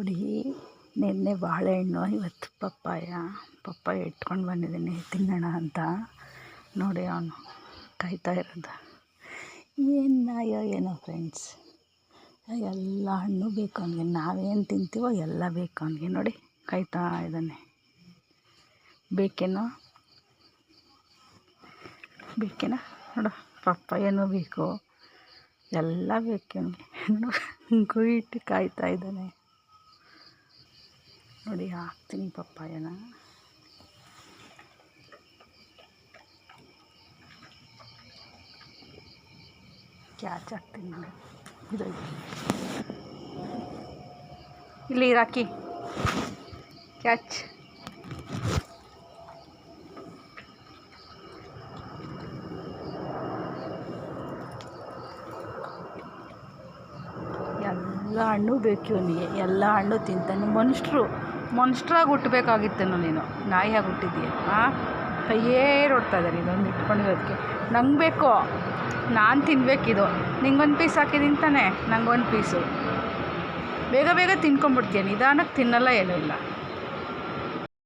ನೋಡಿ, ನಿನ್ನೆ ಬಾಳೆಹಣ್ಣು, ಇವತ್ತು ಪಪ್ಪಾಯ ಇಟ್ಕೊಂಡು ಬಂದಿದ್ದೀನಿ ತಿನ್ನೋಣ ಅಂತ. ನೋಡಿ ಅವನು ಕಾಯ್ತಾ ಇರೋದು ಏನು ನಾಯೋ ಏನೋ ಫ್ರೆಂಡ್ಸ್. ಎಲ್ಲ ಹಣ್ಣು ಬೇಕು ಅವನಿಗೆ, ನಾವೇನು ತಿಂತೀವೋ ಎಲ್ಲ ಬೇಕು ಅವನಿಗೆ. ನೋಡಿ ಕಾಯ್ತಾ ಇದ್ದಾನೆ. ಬೇಕೇನೋ ನೋಡು, ಪಪ್ಪಾಯನೂ ಬೇಕು, ಎಲ್ಲ ಬೇಕು ಅವನಿಗೆ. ಗುಯಿಟ್ಟು ಕಾಯ್ತಾ ಇದ್ದಾನೆ. ನೋಡಿ ಹಾಕ್ತೀನಿ ಪಪ್ಪಾಯನ. ಕ್ಯಾಚ್ ಹಾಕ್ತೀನಿ ನೋಡಿ, ಇದು ಇಲ್ಲಿ ಹಾಕಿ ಕ್ಯಾಚ್. ಎಲ್ಲ ಹಣ್ಣು ಬೇಕು ಇವನಿಗೆ, ಎಲ್ಲ ಹಣ್ಣು ತಿಂತಾನೆ. ಮನುಷ್ಯರಾಗಿ ಹುಟ್ಟಬೇಕಾಗಿತ್ತೇನೋ ನೀನು, ನಾಯಿಯಾಗಿ ಹುಟ್ಟಿದ್ದೀಯ. ಕೈಯೇ ನೋಡ್ತಾ ಇದ್ದಾರೆ ಇದೊಂದು ಇಟ್ಕೊಂಡಿರೋದಕ್ಕೆ. ನಂಗೆ ಬೇಕು, ನಾನು ತಿನ್ನಬೇಕಿದು. ನಿಂಗೊಂದು ಪೀಸ್ ಹಾಕಿದ್ದೀನಿ ತಾನೆ, ನಂಗೊಂದು ಪೀಸು. ಬೇಗ ತಿನ್ಕೊಂಬಿಡ್ತೀಯ, ನಿಧಾನಕ್ಕೆ ತಿನ್ನಲ್ಲ ಏನೂ ಇಲ್ಲ.